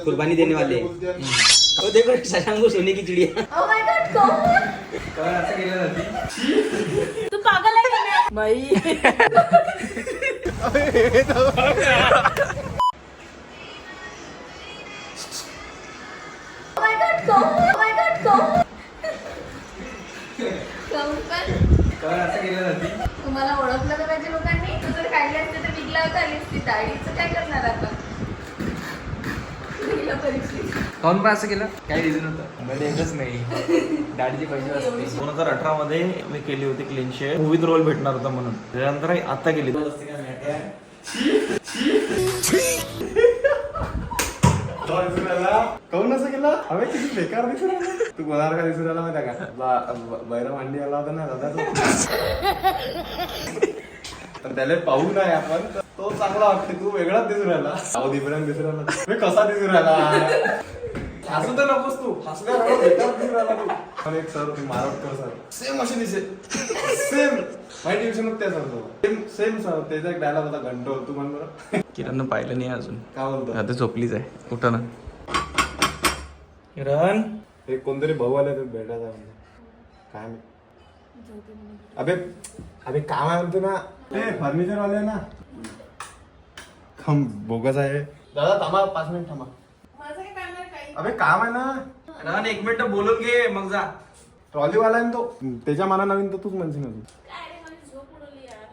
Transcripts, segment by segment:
कुर्बानी देने वाले वो देखो शशांक को सोने की चिड़िया। Oh my God, कौन? कौन असं केलं जाती? तू पागल आहे का नाही? बाई Oh my God, Kaun? Oh my God, कौन? कौन पण? कौन असं केलं जाती? तुम्हाला ओळखलं तर पाहिजे लोकांनी. तू जर काढली असते तर विकला होता आली असती. दाढीचं काय करणार आपण? विकला परीक्षेत. कौन पण असं केलं? काय रिझन होतं? मध्ये एकच नाही दाढीचे पैसे असते. 2018 मध्ये मी केली होती क्लीन शेड, मूवीत रोल भेटणार होता म्हणून. त्यानंतर आता केली. काऊन असं केलं? अबे किती बेकार दिसू राहिला. तू बोलार का दिसू राहिला माहिती का? बैरा मांडी आला होता ना दादा तर त्याला पाहू नाही आपण तर तो चांगला वाटते. तू वेगळाच दिसू राहिला. अहो डिफरंट दिसू राहिला. मी कसा दिसू राहिला? हसू तर नकोस तू. हसल्या बेकार दिसू राहिला तू. पण एक सर तुम्ही मारवटकर सर सेम अशी दिसेल. सेम माझी ट्युशन होते सर तो सेम सेम सर. त्याचा एक डायलॉग होता घंटो. तू म्हण बरं. किरण पाहिलं नाही अजून. काय बोलतो? आता झोपलीच आहे. उठा ना किरण. एक कोणतरी भाऊ आले तर भेटायचा म्हणजे काय मी अबे अबे काम आहे म्हणतो ना ते फर्निचर वाले ना. खम बोगस आहे. दादा थांबा 5 मिनिट थांबा. माझं काय काम आहे काही? अबे काम आहे ना. किरण 1 मिनिट बोलून घे मग जा. ट्रॉलीवाला आहे ना तो. त्याच्या मना नवीन तर तूच म्हणशील ना तू. काय रे माझी झोप उडवली यार.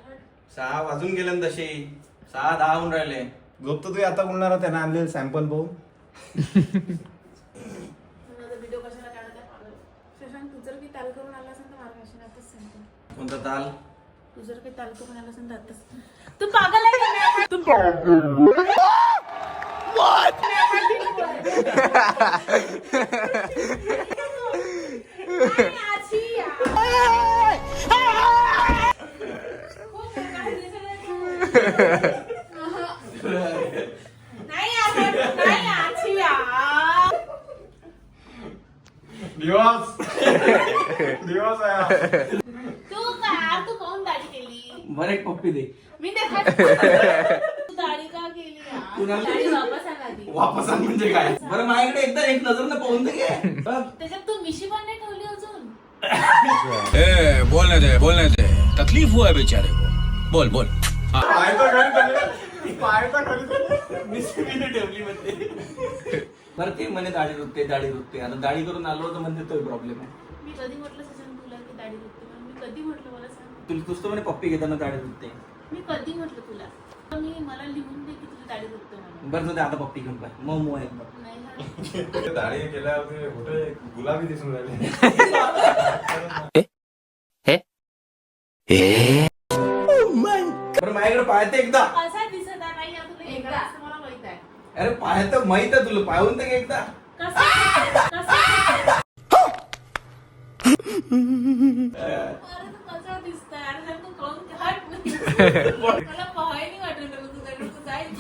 6 वाजून गेले ना तसे. 6:10 होऊन राहिले. झोप तर तू आता बोलणार त्यानं आणले सॅम्पल पाहून. माझा व्हिडिओ कशाला काढत आहे पागल. शशांक तू जर काही ताल करून आला असेल तर मार्ग असेल आताच सांगतो. कोणता ताल? तू जर काही ताल करून आला असेल तर आताच. तू पागल आहे का नाही? तू पागल. दिवस दिवस आहे. तू काऊन दाढी केली? बरं एक पप्पी दे. मी ते तू दाढी का केली यार? कुणाला? दाढी वापस आण आधी. वापस आण म्हणजे काय? बरं माझ्याकडे एकदा एक नजर न पाहून दे. त्याच्यात तू मिशी पण नाही ठेवली अजून. बोलने दे तकलीफ हुआ है बेचारे को बोल बोल पाय तर घरी झाले. पाय तर घरी झाले. मी ठेवली म्हणते. बरं ते म्हणे दाढी रुतते दाढी रुतते. आता दाढी करून आलो तर म्हणते तो प्रॉब्लेम आहे. मी कधी म्हटलं सचिन तुला की दाढी दुखते म्हणून? मी कधी म्हटलं मला सांग? तुला तुझं म्हणे पप्पी घेताना दाढी रुतते. मी कधी म्हटलं तुला? मला लिहून दे की तुझी दाढी दुखते म्हणून. बरं तुझं आता पप्पी घेऊन पाय मग मो आहे. नाही ना. दाढी केल्यावर कुठे गुलाबी दिसून राहिले. बरं माझ्याकडे पाहते एकदा. कसा दिसत आहे नाही तुला एकदा असं मला माहित आहे. अरे पाहत माहित आहे तुला पाहून तर घे एकदा. कसा कसा दिसतंय? अरे जर तू कोण हट मला पाहाय नाही वाटलं तर तुझ्याकडे तू जायचं.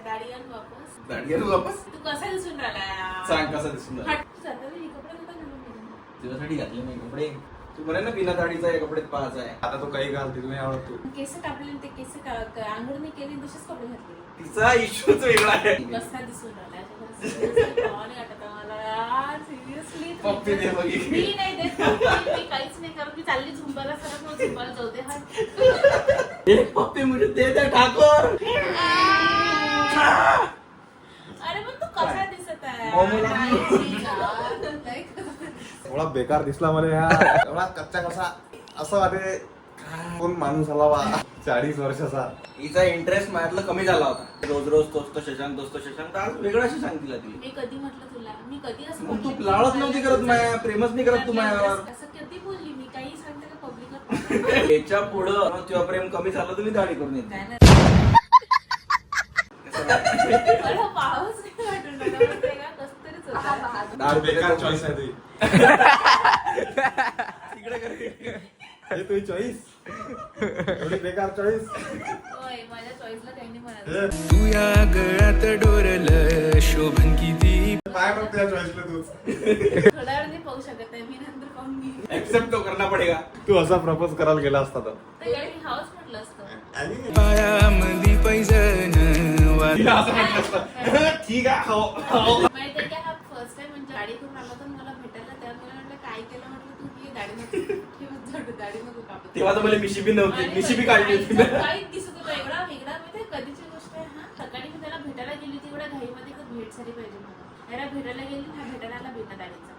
दाढी आण वापस. दाढी घालू वापस. तू कसा दिसून राहिला? सांग कसा दिसून राहिला? हट जाता हे कपडे कुठे घालून गेले? तुझ्यासाठी घातले नाही कपडे. तू म्हणे ना बिना दाढीचा या कपड्यात पाहायचा आहे. आता तो काही घाल तिला नाही आवडत. तू केस कापले ते केस आंघोळ नाही केली तसेच कपडे घातले. तिचा इश्यूच वेगळा आहे. कसा दिसून राहिला? seriously भावाने वाटत आहे मला यार. सिरियसली पप्पी दे बघ. मी नाही देत पप्पी. मी काहीच नाही करत. मी चालली झुंबाला सरत मग झुंबाला जाऊ दे. हट. एक पप्पी म्हणजे दे त्या ठाकर. अरे पण तू कसा दिसत आहे? मोमोला. नाही यार. थोडा बेकार दिसला मला यार. एवढा कच्चा कसा असं वाटे कोण माणूस आला वा 40 वर्षाचा. हिचा इंटरेस्ट माझ्यातला कमी झाला होता. रोज रोज तोच तो शशांक तोच तो शशांक. तर आज वेगळा शशांक दिला तिला. मी कधी म्हटलं तुला? मी कधी असं मग तू म्हटलं? लाळच नव्हती करत माया. प्रेमच नाही करत तू माझ्यावर. असं कधी बोलली मी? काही सांगते का पब्लिकला? याच्या पुढं तुझं प्रेम कमी झालं तुम्ही दाढी करून येते. नाही ना. मला पाहूच नाही वाटून राहिलं. माहितीये का? कसं तरीच होतं. दाढ बेकार चॉईस आहे तुझी. तिकडे कर. हे तुझी चॉईस एवढी बेकार चॉईस. होय, माझ्या चॉईसला काही नाही म्हणायचं. तू या गळ्यात डोरल शोभन किती काय मग तुझ्या चॉईसला तूच थोड्या वेळ नाही पाहू शकत आहे मी. नंतर पाहून घेईन. एक्सेप्ट तो करना पडेगा. तू असा प्रपोज करायला गेला असता तर तर काय मी हाऊस म्हटलं असतं. आणि पायामंदी पैजण ठीक आहे हो हो. माहितीये का, हा फर्स्ट टाइम म्हणजे गाडी करून आला तर मला भेटायला, तेव्हा मला म्हटलं काय केलं, म्हटलं तू ही दाढी नको ठेवत जाऊ, दाढी नको कापत. तेव्हा तर मला मिशी बी नव्हती, आणि मिशी बी काढली होती काहीच- काहीच दिसत होतं, एवढा वेगळा. माहितीये कधीची गोष्ट आहे. हा सकाळी मी त्याला भेटायला गेली होती, एवढ्या घाईमध्ये तर भेट झाली पाहिजे मला. याला भेटायला गेली, हा भेटायला आला बिना दाढीचा.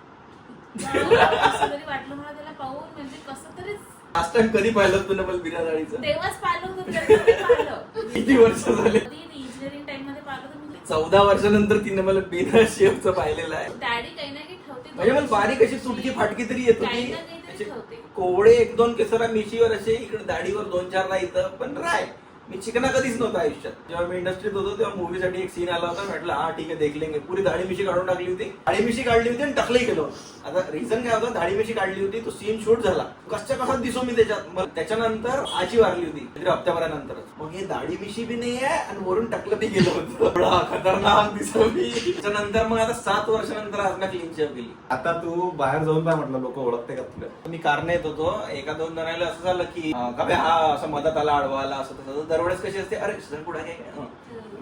असं तरी वाटलं मला त्याला पाहून, म्हणजे कसं तरी. लास्ट टाइम कधी पाहिलं तुला मला बिना दाढीचं? तेव्हाच पाहिलं होतं, तेव्हाच मी पाहिलं. किती वर्ष झाले? इंजिनिअरिंग टाइम मध्ये पाहिलं होतं मी. 14 वर्षानंतर तिने मला बिना शेवचं पाहिलेलं आहे. दाढी काही ना काही ठेवते. म्हणजे मला बारीक अशी तुटकी फाटकी तरी येत काही होती. ना काहीतरी असे ठेवते. कोवळे 1-2 केसरा मिशीवर असे, इकडे दाढीवर 2-4 राहतं, पण राय मी चिकना कधीच नव्हता आयुष्यात. जेव्हा मी इंडस्ट्रीत होतो तेव्हा मूवीसाठी एक सीन आला होता, म्हटलं हा ठीक आहे देख लेंगे. पुरी दाढी मिशी काढून टाकली होती, दाढी मिशी काढली होती आणि टाकलंही गेलो. आता रिझन काय होतं, दाढी मिशी काढली होती, तो सीन शूट झाला, कसा दिसो मी त्याच्यात. मग त्याच्यानंतर आजी वारली होती, म्हणजे हप्त्याभरानंतरच. मग हे दाढी मिशी बी नाही आहे आणि वरून टाकलं बी गेलं होतं. एवढा खतरनाक दिसलो मी. त्याच्यानंतर मग आता 7 वर्षानंतर आज ना क्लीन शेव केली. आता तू बाहेर जाऊन काय म्हटलं, लोक ओळखते का तुला? मी कारने येत होतो, 1-2 जणांना असं झालं की का बे हा असं मदत आला, आडवाला असं तसं. दरवेळेस कशी असते, अरे सर पुढे काय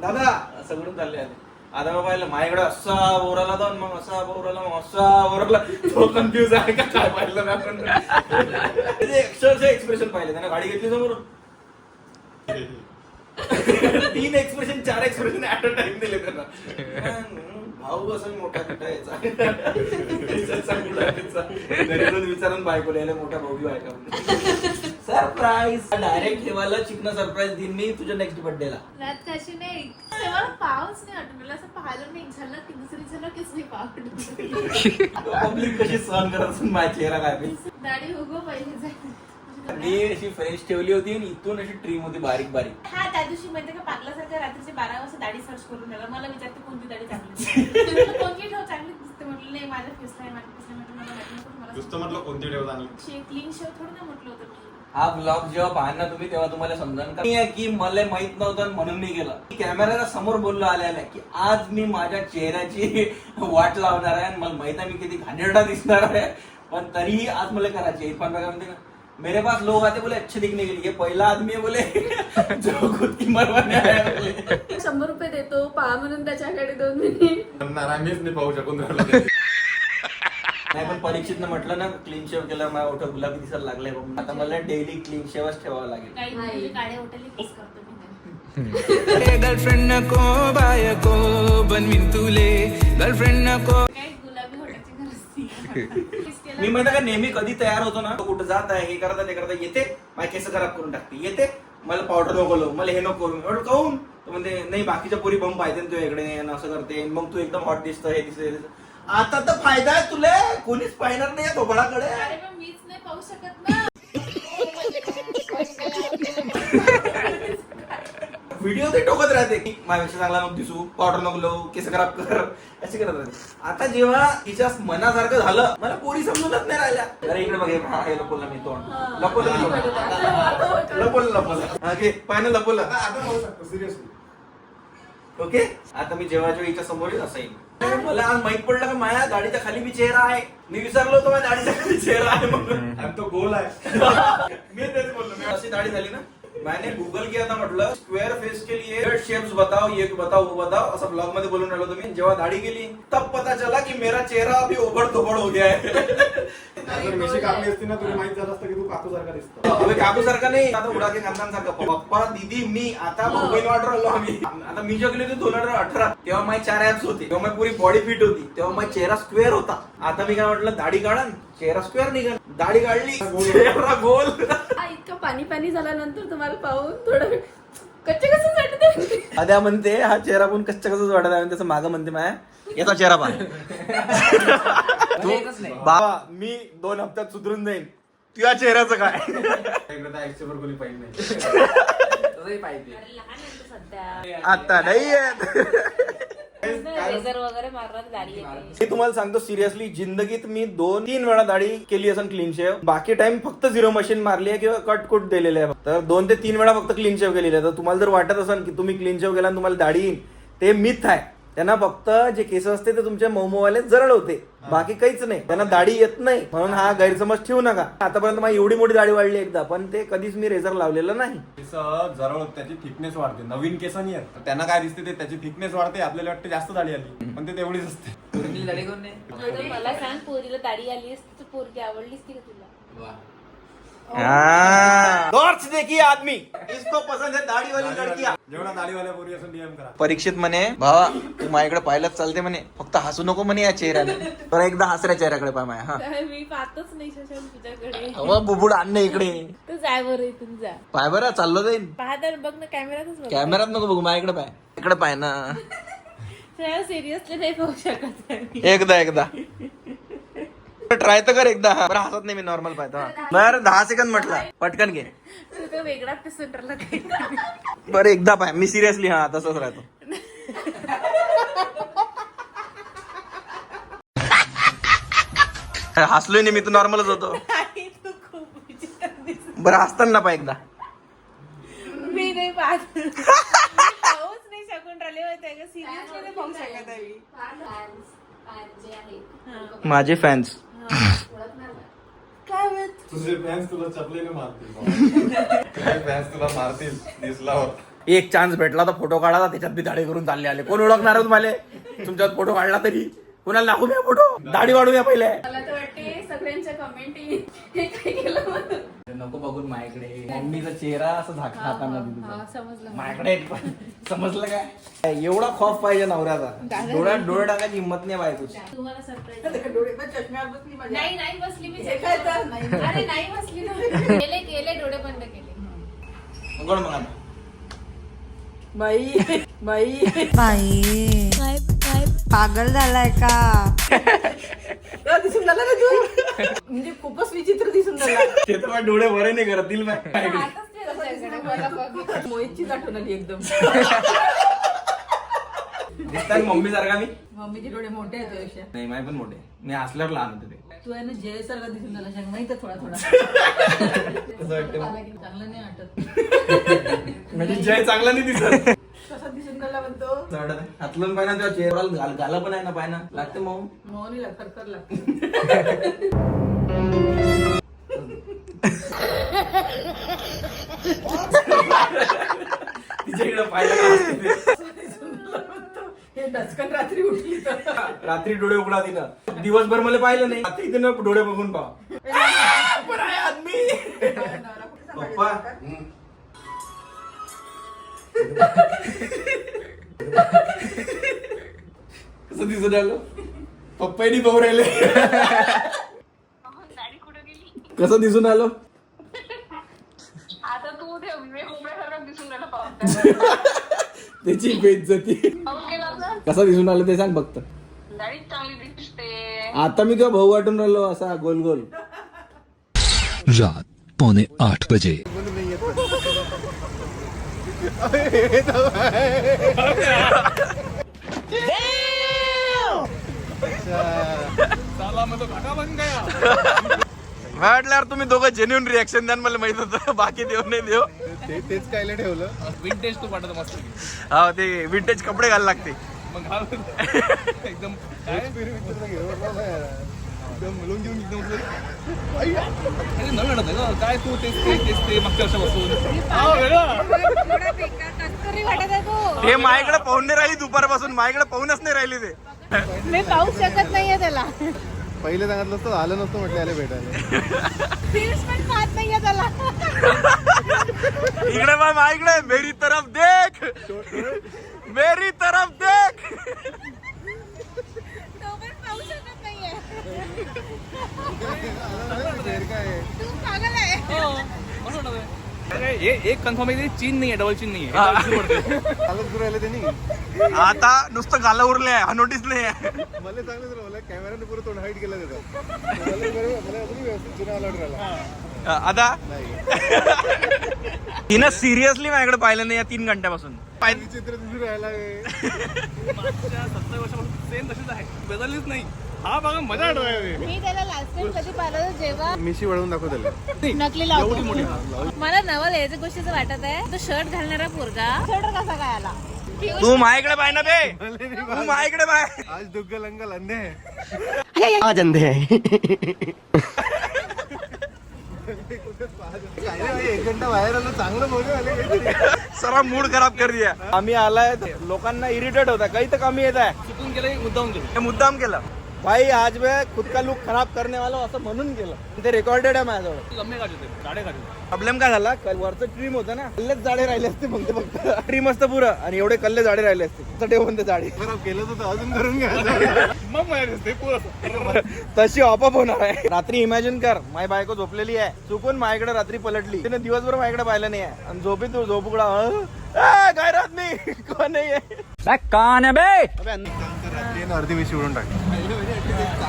दादा असं करून चालले आले. आता मग पाहिलं माझ्याकडे असा बोराला जाऊन, मग असा बोराला, मग असा बोराला. तो कन्फ्युज आहे का काय पाहिलं ना आपण. अक्षरशः एक्सप्रेशन पाहिले त्यानं. गाडी घेतली समोरून 3 expression 4 expression at a time दिले त्यांना. भाऊ असं मोठा कुठं यायचा घरी जाऊन विचारून बायकोला यायला मोठा भाऊ आहे का. सरप्राईज डायरेक्ट ठेवायला चिकन सरप्राईज देईन मी तुझ्या नेक्स्ट बर्थडेला. रात कशी नाही, तेव्हा पाऊस नाही वाटत मला, असं पाहिलं नाही, झालं की दुसरी झालं कीच नाही पावड. पब्लिक कशी सहन करत असून माझ्या चेहरा काय बी. दाढी उगो पहिले जायचं. मी अशी फ्रेश ठेवली होती आणि इथून अशी ट्रीम होती बारीक बारीक. हा त्या दिवशी माहितीये का, पागलासारखं रात्रीचे 12 वाजता दाढी सर्च करून आला. मला विचारते कोणती दाढी चांगली. कोणती ठेव चांगली दिसते, म्हटलं नाही माझ्या फेसला आहे, माझ्या फेसला. म्हटलं मला माहिती नको, मला नुसतं म्हटलं कोणती ठेव चांगली. क्लीन शेव थोडं ना म्हटलं होतं मी. हा ब्लॉग जेव्हा पाहाल ना तुम्ही तेव्हा तुम्हाला समजा की मला माहित नव्हतं म्हणून मी गेलो. कॅमेऱ्याला समोर बोललो आलेला की आज मी माझ्या चेहऱ्याची वाट लावणार आहे आणि मला माहित आहे मी किती घाणेरडा दिसणार आहे, पण तरीही आज मला करायची. इरफान बघा म्हणते ना, मेरे पास लोग आते बोले अच्छे दिखने के लिए, पहिला आदमी आहे बोले जो खुद की मरवाने आया बोले. 100 रुपये देतो पहा म्हणून त्याच्याकडे 2 मिनिट. म्हणणार मीच नाही पाहू शकून राहिलो. नाही पण परीक्षितनं म्हटलं ना क्लीन शेव केलं, माझ्या ओठ गुलाबी दिसायला लागलाय. आता मला डेली क्लीन शेवच ठेवावं लागेल. काही म्हणजे काळे होटेल किस करतो मी. गर्लफ्रेंड नको बायको बनवीन तुले, गर्लफ्रेंड नको. काही गुलाबी होटाची गरज नाही. मी म्हणतो का नेहमी कधी तयार होतो ना, कुठं जात आहे हे करता ते करता येते माझे केस खराब करून टाकते, येते मला पावडर नको लो, मला हे नको करून काहून म्हणजे नाही बाकीच्या पोरी बंब पाहिजे तू इकडे असं करते, मग तू एकदम हॉट दिसतं हे दिसत. आता तर फायदा आहे तुला, कोणीच पाहणार नाही थोबडाकडे. अरे पण मीच नाही पाहू शकत ना. व्हिडिओ ते टोकत राहते की माझ्यापेक्षा चांगला नको दिसू, पावडर नको लो, केस खराब कर, असे करत राहते. आता जेव्हा तिच्या मनासारखं झालं, मला पोरी समजूनच नाही राहिल्या. अरे इकडे बघ, हे लपवलं मी तोंड, लपवलं घे पाहिजे लपवलं. आता पाहू शकतो सिरियसली. ओके, आता मी जेव्हा जेव्हा हिच्या समोर येईल असं येईल. मला आज माहित पडलं का माझ्या दाढीच्या खाली बी चेहरा आहे. मी विसरलो होतो माझ्या दाढीच्या खाली चेहरा आहे म्हणून. आणि तो गोल आहे. मी तेच बोललो, मी अशी दाढी झाली ना, मैंने गूगल किया था, म्हटलं स्क्वेअर फेस के लिए शेप्स बताओ, ये बताओ वो बताओ, असं ब्लॉग मध्ये बोलून राहिलो तुम्ही. जेव्हा दाढी केली तब पता चला की मेरा चेहरा अभी ओबड धोबड हो गया है. जर मिशी कापली असती ना तुला माहित झालं असतं की तू काकू सारखा दिसतो. अबे काकू सारखा नाही, आता उडाके खानदान सारखा. पप्पा दीदी मी आता बहीण वाट राहिलो आम्ही. आता मी जे गेले होते 2018 तेव्हा माझे 4 ऍप्स होते, तेव्हा माझी पुरी बॉडी फिट होती, तेव्हा माझा चेहरा स्क्वेअर होता. आता मी काय म्हटलं दाढी काढन चेहरा स्क्वेअर निघाल, दाढी काढली चेहरा गोल. इतकं पाणी पाणी झाल्यानंतर तुम्हाला पाहून थोडं कच्चे कसं वाटतं. आद्या म्हणते हा चेहरा पण कच्चा कसं वाटत आहे, त्याचं मागं म्हणते माया याचा चेहरा पाह. बाबा मी 2 हप्त्यात सुधरून जाईन, तुझ्या चेहऱ्याचं काय. एकदा एक्सेवर कोणी पाहिजे नाही. अरे लहान आहे तो सध्या. आता नाही लेझर वगैरे मारणार दाढी येते. मी तुम्हाला सांगतो सिरियसली, जिंदगीत मी 2-3 वेळा दाढी केली असेल क्लीन शेव. बाकी टाइम फक्त 0 मशीन मारली आहे किंवा कट कुट दिलेले आहे. तर 2 ते 3 वेळा फक्त क्लीन शेव केलेली आहे. तर तुम्हाला जर वाटत असेल की तुम्ही क्लीन शेव केला आणि तुम्हाला दाढी येईल, ते मिथ आहे. त्यांना फक्त जे केस असते ते तुमच्या मऊमऊवाले जरळ होते, बाकी काहीच नाही. त्यांना दाढी येत नाही म्हणून हा गैरसमज ठेवू नका. आतापर्यंत माझी एवढी मोठी दाढी वाढली एकदा, पण ते कधीच मी रेझर लावलेलं नाही. केस जरळ त्याची थिकनेस वाढते, नवीन केस नाही आहेत. त्यांना काय दिसते ते त्याची थिकनेस वाढते, आपल्याला वाटते जास्त दाढी आली, पण ते तेवढीच असते. मला सांग, पोरीला दाढी आली असती तर पोरगी आवडलीच की तुला? टॉर्च देखिए आदमी, इसको पसंद है दाढी वाली लड़कियां. जेवढा दाढीवाल्या पोरी असं डीएम करा. परीक्षित म्हणे, भावा तू माझ्याकडे पाहिलंच चालते म्हणे, फक्त हसू नको म्हणे या चेहऱ्याने. तर एकदा हसऱ्या चेहऱ्याकडे पाय माया. हा मी पाहतच नाही शशांक तुझ्याकडे. अहो बुबुड आणणे इकडे तू जाय बरं इथून जा. पाय बरं, चाललो जाईन. पाहता बघ ना, कॅमेरातच बघ. कॅमेरात नको बघू, माझ्याकडे पाय, इकडे पाय ना. सिरियसली नाही पाहू शकत आहे. एकदा ट्राय तर कर एकदा. बरं हसत नाही मी, नॉर्मल पाहतो. बरं 10 सेकंद म्हटलं, पटकन घे. तू तर वेगळाच ते सेंटरला काही. बरं एकदा पाय, मी सिरियसली हा तसंच राहतो. हसलोय नाही मी, तर नॉर्मलच होतो. तू खूप विचित्र दिसत. बरं हसताना पाय एकदा. मी नाही पाहत. पाहूच नाही शकून राहिले होते का, सिरियसली नाही पाहू शकत आहे मी. माझे फॅन्स काय होत? तुझे फॅन्स तुला चपलेने मारतील. तुझे फॅन्स तुला मारतील दिसल्यावर. एक चान्स भेटला तर फोटो काढा, त्याच्यात बी दाढी करून चालले आले. कोण ओळखणार तुम्हाला? तुमच्यात फोटो काढला तरी कोणाला दाखवू द्या फोटो, दाढी वाढूया पहिले. मला तर वाटते सगळ्यांच्या कमेंट हे काय केलं म्हणून. नको बघून माझ्याकडे, मम्मीचा चेहरा असं झाकताना समजलं. माझ्याकडे समजलं काय? एवढा खौफ पाहिजे नवऱ्याचा, डोळे टाकायची हिंमत नाही बायकोची. तुम्हाला सरप्राईज. चष्म्यावर बसली माझ्या. नाही बसली मी. हे काय तर नाही. अरे नाही बसली ना. गेले डोळे बंद केले. कोण मग आता? बाई बाई पागल झालाय का? तुला दिसून झाला ना तू, म्हणजे खूपच विचित्र दिसून झाला. ते तर डोळे बरे नाही करतील. हातच फिरवत आहे कडे. मला बघ. मोहितचीच आठवण आली एकदम. दिसतात मम्मी सारखा मी? मम्मीचे डोळे मोठे आहेत तुझ्यापेक्षा. नाही, माझे पण मोठे. मी हसल्यावर लहान होते ते. तू आहे ना जय सारखा दिसून झाला, सांग माहिती थोडा चांगलं नाही वाटत. म्हणजे जय चांगला नाही दिसत. कसा दिसून झाला म्हणतो. हातलून पाय ना, तेव्हा चेहरा गाला पण आहे ना, पाय ना लागते मग. मोहनी खरखर लागते. तिच्या इकडे पाहिलं हे डचकन रात्री उठली तर. रात्री डोळे उघडा तिनं, दिवसभर मला पाहिलं नाही, रात्री तिनं डोळे बघून पाहा. पप्पा कसं दिसत आलं? पप्पानी पाहू राहिले. कसं दिसून आलो? आता तू ते कोंबड्यासारखा दिसून राहिला पाहून. त्याची बेइज्जती. कसा दिसून आलो ते सांग फक्त. दाढी चांगली दिसते. आता मी तुझा भाऊ वाटून राहिलो असा गोल गोल. रात 7:45 बजे. म्हटल्यावर तुम्ही दोघं जेन्युन रिएक्शन द्या, मला माहित होतं, बाकी देऊ नाही देऊ. तेच कायला ठेवलं. विंटेज तू वाटत मस्त. हा, ते विंटेज कपडे घालायला लागते. मग एकदम नवीन वाटत आहे काय तू तेच मागच्या वर्षापासून. हे माझ्याकडे पाहून नाही राहिली दुपारपासून, माझ्याकडे पाहूनच नाही राहिली ते. मी पाहू शकत नाहीये त्याला. पहिले सांगितलं असतं आलं नसतं म्हटलं याला भेटायला. पण पाहत नाहीये त्याला. इकडे बघ माझ्याकडे, मेरी तरफ देख, मेरी तरफ देख. तो पण पाहू शकत नाहीये. तू पागल आहे. एक कन्फर्म आहे, चीन नाही आहे, डबल चीन नाही आहे. चालत सुरू राहिले त्यांनी. आता नुसतं गाला उरले आहे, हा नोटीस नाही आहे. मला चांगलं झालं, मला कॅमेराने पुरं थोडं हाईट केलं त्याचं. मला अजून व्यवस्थित जुना अलर्ट राहिला. आता तिनं सिरियसली माझ्याकडे पाहिलं नाही या 3 घंट्यापासून. चित्र दिसून राहिला. मागच्या 70 वर्षापासून सेम तशीच आहे, बदललीच नाही. हा बघा मजा आठवते. मी त्याला लास्ट टाइम कधी पाहिलं जेव्हा मिशी वळवून दाखव त्याला. नकली लावतो. मला नवल याच्या गोष्टीचं वाटत आहे, तो शर्ट घालणारा पोरगा शर्ट कसा काय आला. तू माझ्याकडे पाय ना बे, तू माझ्याकडे पाय. आज दुग्गल अंकल अंधे एक घंटा बाहेर आलो चांगलं बोलू आले सरा मूड खराब कर दिया. आम्ही आलाय लोकांना इरिटेट होता काही तर कमी येत आहे. चुकून केलं की मुद्दाम केलं. हे मुद्दाम केलं भाई. आज मैं खुद का लुक खराब करने वाला असं म्हणून केलं. ते रेकॉर्डेड आहे माझ्याजवळ. लंबे काढले जाडे काढले. प्रॉब्लेम काय झाला, वरचं ट्रीम होतं ना, कल्लेच जाडे राहिले असते फक्त ट्रीम असतं पुरं आणि एवढे कल्ले जाडे राहिले असते. ठेवून ते जाडे खराब केलं तर अजून करून घ्या. मग माहिती असते पुरं. तशी ऑपअप होणार आहे. रात्री इमॅजिन कर, माझी बायको झोपलेली आहे, चुकून माझ्याकडे रात्री पलटली. तिने दिवसभर माझ्याकडे पाहिलं नाही आहे आणि झोपी तू झोप उघडा काय राहत मी कोण नाही आहे. अर्धी मिशी उडून टाक.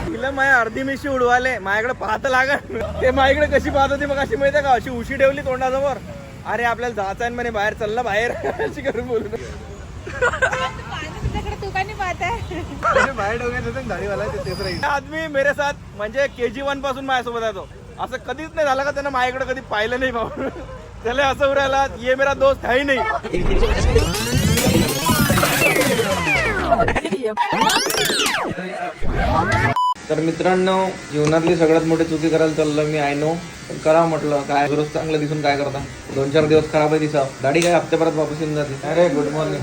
तिला माझ्या अर्धी मिशी उडवाले, माझ्याकडे पाहत लागल. ते माझ्याकडे कशी पाहत होती मग अशी माहिती का, अशी उशी ठेवली तोंडासमोर. अरे आपल्याला जायचं आहे म्हणे बाहेर, चालला बाहेर अशी करून बोलून. तू का नाही पाहत आहे? बाहेर डोक्यात दाढीवाला तेच राहील. आदमी मेरे साथ म्हणजे KG1 पासून माझ्यासोबत आहे तो. असं कधीच नाही झालं का त्यानं माझ्याकडे कधी पाहिलं नाही भाऊ. त्याला असं उरायला ये मेरा दोस्त है ही नाही. तर मित्रांनो, जीवनातली सगळ्यात मोठी चुकी करायला चाललो मी, आय नो. पण करा म्हटलं, काय रोज चांगलं दिसून काय करता. 2-4 दिवस खराब आहे दिसा, दाढी काय हप्त्याभरात वापस येऊन जाते. अरे गुड मॉर्निंग.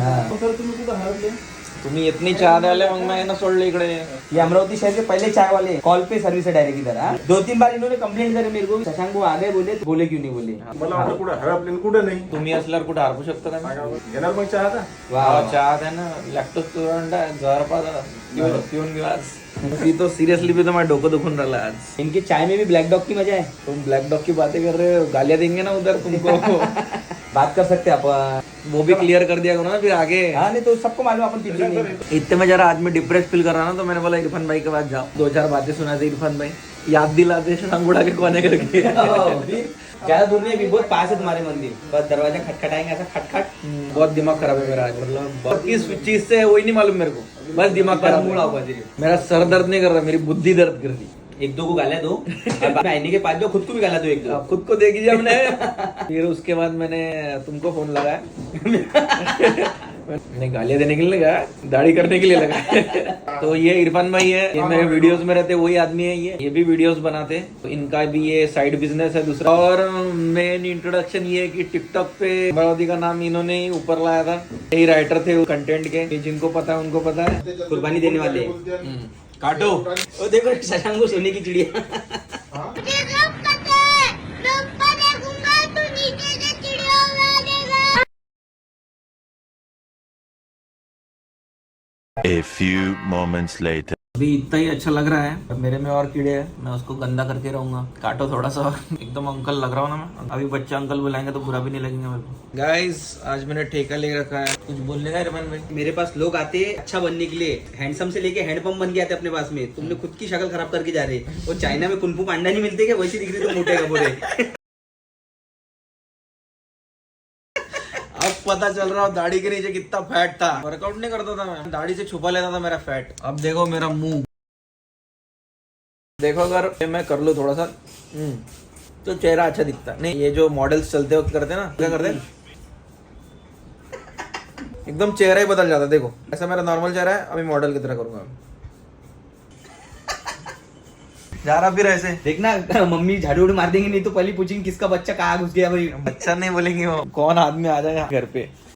तुम्ही येत नाही चहा द्यायला, मग मैं ना सोडले इकडे. ये अमरावती शहर के पहले चाय वाले कॉल पे सर्विस है डायरेक्ट इधर. 2-3 बार इन्होंने कंप्लेंट करी मेरे को, शशांक वो आ गए बोले क्यों नहीं बोले. मला वाटलं कुठं हवे आपल्याला कुठं नाही. तुम्ही असल्यावर कुठे हरपू शकता का? येणार मग चहा आता. चहा द्या ना, लॅक्टोज स्टुडंट आहे, घर पाहता पिऊन गिलास. ती तो सिरियसली भी तो माझं डोकं दुखून राहिला आज. इनके चाय में भी ब्लैक डॉग की मजा है. तुम ब्लैक डॉग की बातें कर रहे हो, गालियां देंगे ना उधर तुमको. बात कर सकते हैं अपन. वो भी क्लियर कर दिया करो ना फिर आगे. हाँ नहीं तो सबको मालूम अपन पीछे नहीं. इतने में जरा आज मैं डिप्रेस फील कर रहा ना, तो मैंने बोला इरफान भाई के पास जाओ, 2-4 बातें सुनाते इरफान भाई, याद दिलाते अंगूढ़ा के कोने करके. ज्यादा दूर नहीं, बहुत पास है तुम्हारे मंदिर. बस दरवाजा खटखटाएंगे ऐसा खटखट. बहुत दिमाग खराब है मेरा आज, मतलब किस चीज से है वही नहीं मालूम मेरे को. बस दिमाग खराब है. मेरा सर दर्द नहीं कर रहा, मेरी बुद्धि दर्द कर रही. 1-2 को गाला दो, आईने के पास जो खुद को भी गाला दो 1-2. खुद को देखी हमने. फिर उसके बाद मैंने तुमको फोन लगाया. मैंने गालियां देने के लिए लगा, दाढ़ी करने के लिए लगा. तो ये इरफान भाई है, ये मेरे वीडियोस में रहते, वही आदमी है. ये भी वीडियोस बनाते. तो इनका भी ये साइड बिजनेस है दूसरा. और मेन इंट्रोडक्शन ये है कि टिकटॉक पे अमरावती का नाम इन्होंने ही ऊपर लाया था. यही राइटर थे कंटेंट के, जिनको पता है उनको पता है. कुर्बानी देने वाले. काटो. ओ देखो शशांक को सोने की चिड़िया. A few moments later. अभी इतना ही अच्छा लग रहा है. अब मेरे में और कीड़े हैं, मैं उसको गंदा करके रहूंगा. काटो थोड़ा सा. एकदम अंकल लग रहा हूँ ना मैं. अभी बच्चा अंकल बुलाएंगे तो बुरा भी नहीं लगेंगे मेरे को. गाइस आज मैंने ठेका ले रखा है. कुछ बोलने का इरफान भाई? मेरे पास लोग आते हैं अच्छा बनने के लिए, हैंडसम से लेके हैंडपंप बन के आते अपने पास में. तुमने खुद की शक्ल खराब करके जा रहे. वो चाइना में कुनफू पांडा नहीं मिलते क्या, वैसी दिख रही तो मोटे कपड़े. अब पता चल रहा है दाढ़ी के नीचे कितना फैट था. वर्कआउट नहीं करता था मैं, दाढ़ी से छुपा लेता था मेरा फैट. अब देखो मेरा मुंह देखो. अगर मैं कर लूँ थोड़ा सा तो चेहरा अच्छा दिखता नहीं. ये जो मॉडल्स चलते वक्त करते ना, क्या करते एकदम चेहरा ही बदल जाता. देखो ऐसा मेरा नॉर्मल चेहरा है, अभी मॉडल की तरह करूंगा. जा रहा फिर ऐसे. देखना मम्मी झाड़ू उड़ू मार देंगे, नहीं तो पहले पूछेंगे किसका बच्चा कहाँ घुस गया भाई. अच्छा नहीं बोलेंगे वो, कौन आदमी आ जाए घर पे.